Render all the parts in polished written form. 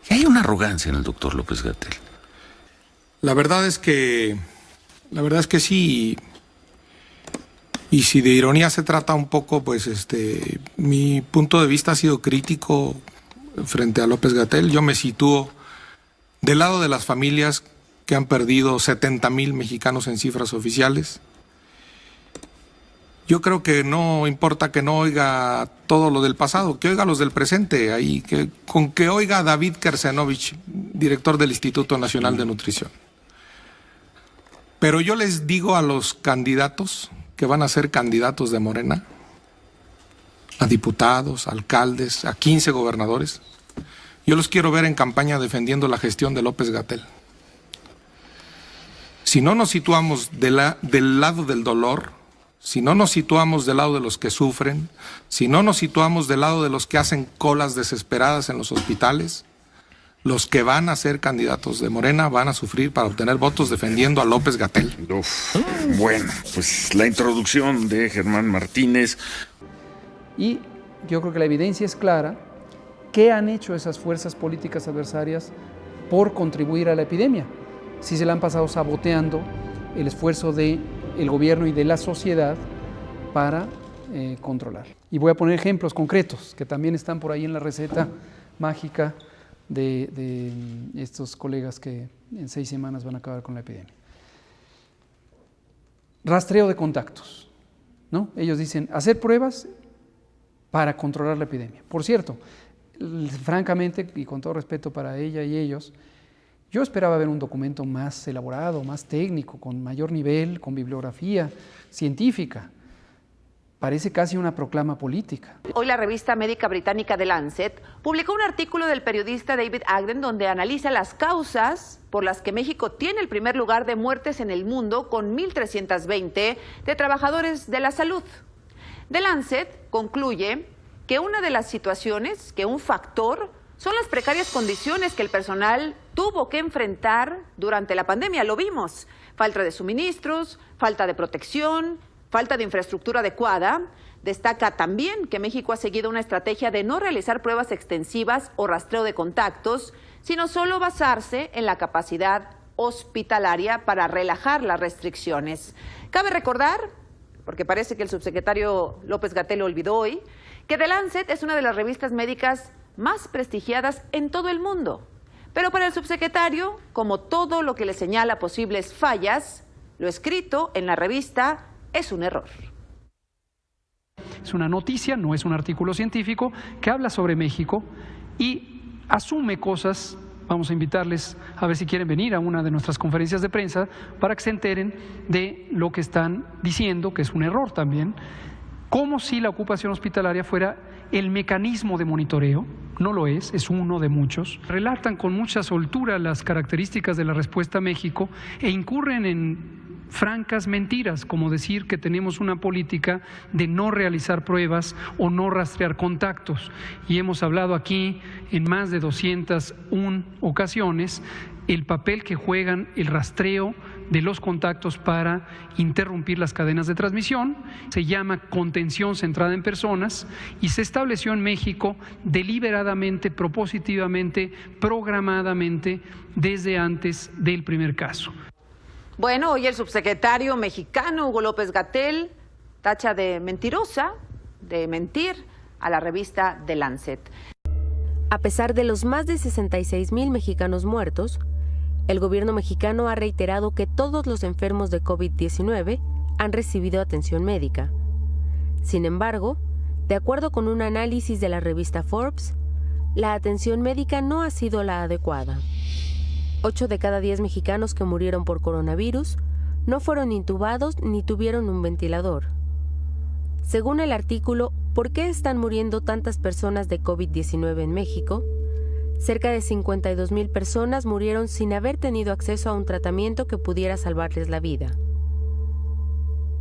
Y hay una arrogancia en el doctor López-Gatell. La verdad es que sí. Y si de ironía se trata un poco, pues mi punto de vista ha sido crítico frente a López-Gatell. Yo me sitúo del lado de las familias que han perdido 70,000 mexicanos en cifras oficiales. Yo creo que no importa que no oiga todo lo del pasado, que oiga los del presente, ahí, con que oiga a David Kersenovich, director del Instituto Nacional de Nutrición. Pero yo les digo a los candidatos que van a ser candidatos de Morena, a diputados, alcaldes, a 15 gobernadores, yo los quiero ver en campaña defendiendo la gestión de López-Gatell. Si no nos situamos del lado del dolor, si no nos situamos del lado de los que sufren, si no nos situamos del lado de los que hacen colas desesperadas en los hospitales, los que van a ser candidatos de Morena van a sufrir para obtener votos defendiendo a López-Gatell. Bueno, pues la introducción de Germán Martínez. Y yo creo que la evidencia es clara. ¿Qué han hecho esas fuerzas políticas adversarias por contribuir a la epidemia? Si se la han pasado saboteando el esfuerzo del gobierno y de la sociedad para controlar. Y voy a poner ejemplos concretos que también están por ahí en la receta mágica de estos colegas que en 6 semanas van a acabar con la epidemia. Rastreo de contactos, ¿no? Ellos dicen hacer pruebas para controlar la epidemia. Por cierto, francamente y con todo respeto para ella y ellos, yo esperaba ver un documento más elaborado, más técnico, con mayor nivel, con bibliografía científica. Parece casi una proclama política. Hoy la revista médica británica The Lancet publicó un artículo del periodista David Agden donde analiza las causas por las que México tiene el primer lugar de muertes en el mundo con 1,320 de trabajadores de la salud. The Lancet concluye que una de las situaciones, que un factor, son las precarias condiciones que el personal tuvo que enfrentar durante la pandemia. Lo vimos, falta de suministros, falta de protección, falta de infraestructura adecuada. Destaca también que México ha seguido una estrategia de no realizar pruebas extensivas o rastreo de contactos, sino solo basarse en la capacidad hospitalaria para relajar las restricciones. Cabe recordar, porque parece que el subsecretario López-Gatell lo olvidó hoy, que The Lancet es una de las revistas médicas más prestigiadas en todo el mundo. Pero para el subsecretario, como todo lo que le señala posibles fallas, lo escrito en la revista es un error. Es una noticia, no es un artículo científico, que habla sobre México y asume cosas. Vamos a invitarles a ver si quieren venir a una de nuestras conferencias de prensa para que se enteren de lo que están diciendo, que es un error también, como si la ocupación hospitalaria fuera el mecanismo de monitoreo. No lo es uno de muchos. Relatan con mucha soltura las características de la respuesta a México e incurren en francas mentiras, como decir que tenemos una política de no realizar pruebas o no rastrear contactos. Y hemos hablado aquí en más de 201 ocasiones el papel que juegan el rastreo de los contactos para interrumpir las cadenas de transmisión. Se llama contención centrada en personas y se estableció en México deliberadamente, propositivamente, programadamente desde antes del primer caso. Bueno, hoy el subsecretario mexicano Hugo López-Gatell tacha de mentirosa, de mentir a la revista The Lancet. A pesar de los más de 66,000 mexicanos muertos, el gobierno mexicano ha reiterado que todos los enfermos de COVID-19 han recibido atención médica. Sin embargo, de acuerdo con un análisis de la revista Forbes, la atención médica no ha sido la adecuada. 8 de cada 10 mexicanos que murieron por coronavirus no fueron intubados ni tuvieron un ventilador. Según el artículo ¿Por qué están muriendo tantas personas de COVID-19 en México?, cerca de 52,000 personas murieron sin haber tenido acceso a un tratamiento que pudiera salvarles la vida.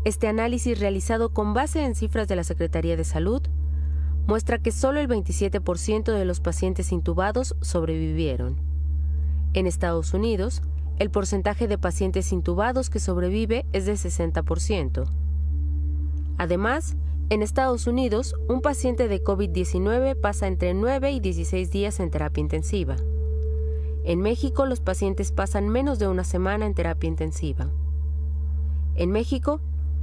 Este análisis, realizado con base en cifras de la Secretaría de Salud, muestra que solo el 27% de los pacientes intubados sobrevivieron. En Estados Unidos, el porcentaje de pacientes intubados que sobrevive es de 60%. Además, en Estados Unidos, un paciente de COVID-19 pasa entre 9 y 16 días en terapia intensiva. En México, los pacientes pasan menos de una semana en terapia intensiva. En México,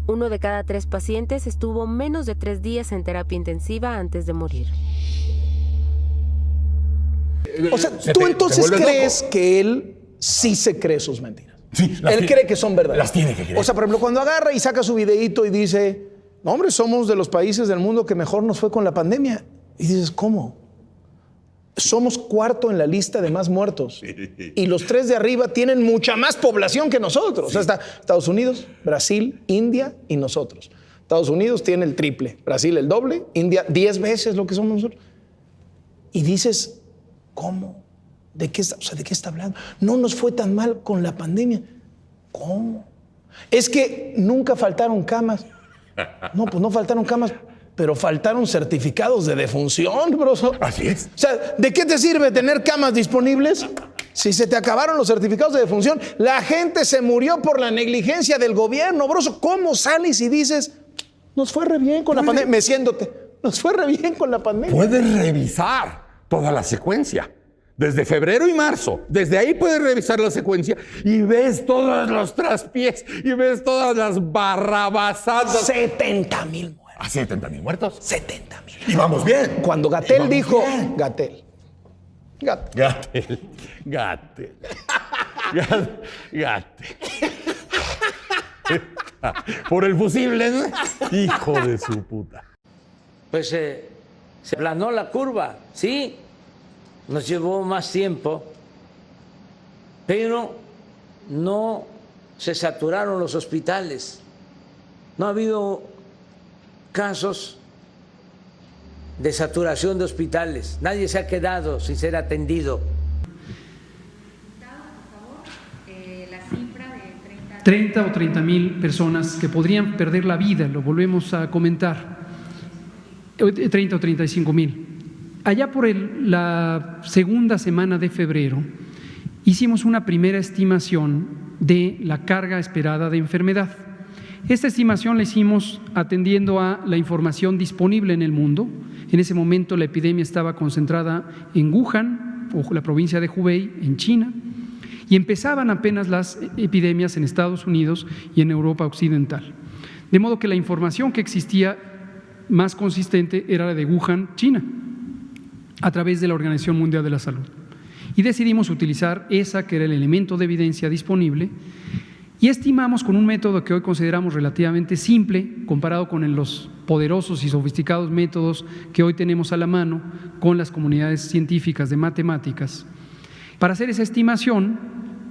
1 de cada 3 pacientes estuvo menos de 3 días en terapia intensiva antes de morir. O sea, ¿tú entonces crees que él sí se cree sus mentiras? Sí, él cree que son verdaderas. Las tiene que creer. O sea, por ejemplo, cuando agarra y saca su videíto y dice, no, hombre, somos de los países del mundo que mejor nos fue con la pandemia. Y dices, ¿cómo? Somos 4º en la lista de más muertos. Y los 3 de arriba tienen mucha más población que nosotros. Sí. O sea, está Estados Unidos, Brasil, India y nosotros. Estados Unidos tiene el triple, Brasil el doble, India 10 veces lo que somos nosotros. Y dices, ¿cómo? ¿De qué está hablando? No nos fue tan mal con la pandemia. ¿Cómo? Es que nunca faltaron camas. No, pues no faltaron camas, pero faltaron certificados de defunción, bro. Así es. O sea, ¿de qué te sirve tener camas disponibles si se te acabaron los certificados de defunción? La gente se murió por la negligencia del gobierno, bro. ¿Cómo sales y dices, nos fue re bien con la pandemia? Meciéndote, nos fue re bien con la pandemia. Puedes revisar toda la secuencia. Desde febrero y marzo. Desde ahí puedes revisar la secuencia y ves todos los traspiés y ves todas las barrabasadas. 70,000 muertos. ¿A 70,000 muertos? 70,000. Y vamos bien. Cuando Gatell dijo, bien. Gatell. Por el fusible, ¿no? Hijo de su puta. Pues se aplanó la curva, sí. Nos llevó más tiempo, pero no se saturaron los hospitales. No ha habido casos de saturación de hospitales. Nadie se ha quedado sin ser atendido. 30 o 30,000 personas que podrían perder la vida, lo volvemos a comentar. 30 o 35,000. Allá por la segunda semana de febrero hicimos una primera estimación de la carga esperada de enfermedad. Esta estimación la hicimos atendiendo a la información disponible en el mundo. En ese momento la epidemia estaba concentrada en Wuhan, o la provincia de Hubei, en China, y empezaban apenas las epidemias en Estados Unidos y en Europa occidental. De modo que la información que existía más consistente era la de Wuhan, China, a través de la Organización Mundial de la Salud. Y decidimos utilizar esa, que era el elemento de evidencia disponible, y estimamos con un método que hoy consideramos relativamente simple, comparado con los poderosos y sofisticados métodos que hoy tenemos a la mano con las comunidades científicas de matemáticas. Para hacer esa estimación,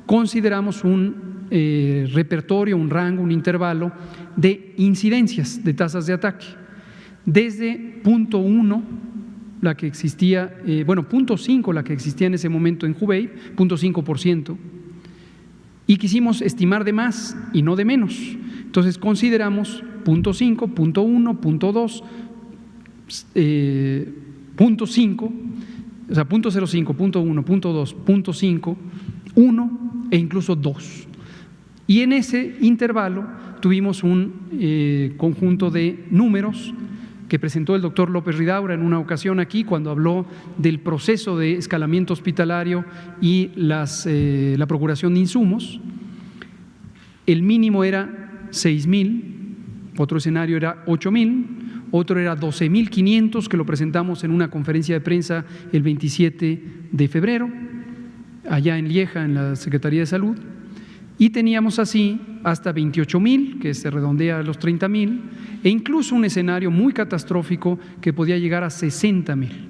consideramos un repertorio, un rango, un intervalo de incidencias de tasas de ataque, desde 0.1, la que existía, 0.5 la que existía en ese momento en Hubei, 0.5%, y quisimos estimar de más y no de menos. Entonces consideramos 0.5, 0.1, 0.2, 0.5, o sea, 0.05, 0.1, 0.2, 0.5, 1 e incluso 2. Y en ese intervalo tuvimos un conjunto de números que presentó el doctor López Ridaura en una ocasión aquí cuando habló del proceso de escalamiento hospitalario y la procuración de insumos. El mínimo era 6,000, otro escenario era 8,000, otro era 12,500, que lo presentamos en una conferencia de prensa el 27 de febrero, allá en Lieja, en la Secretaría de Salud. Y teníamos así hasta 28,000, que se redondea a los 30,000, e incluso un escenario muy catastrófico que podía llegar a 60,000.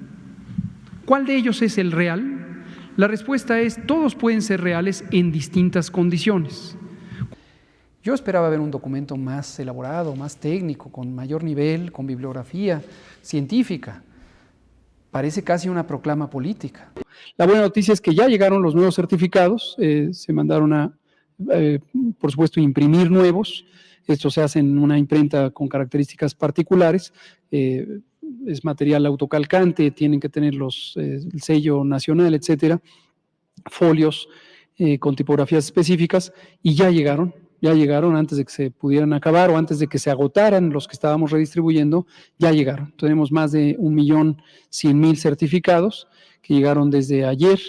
¿Cuál de ellos es el real? La respuesta es: todos pueden ser reales en distintas condiciones. Yo esperaba ver un documento más elaborado, más técnico, con mayor nivel, con bibliografía científica. Parece casi una proclama política. La buena noticia es que ya llegaron los nuevos certificados, se mandaron a por supuesto, imprimir nuevos. Esto se hace en una imprenta con características particulares. Es material autocalcante, tienen que tener el sello nacional, etcétera. Folios con tipografías específicas, y ya llegaron antes de que se pudieran acabar o antes de que se agotaran los que estábamos redistribuyendo. Ya llegaron. Tenemos más de 1,100,000 certificados que llegaron desde ayer.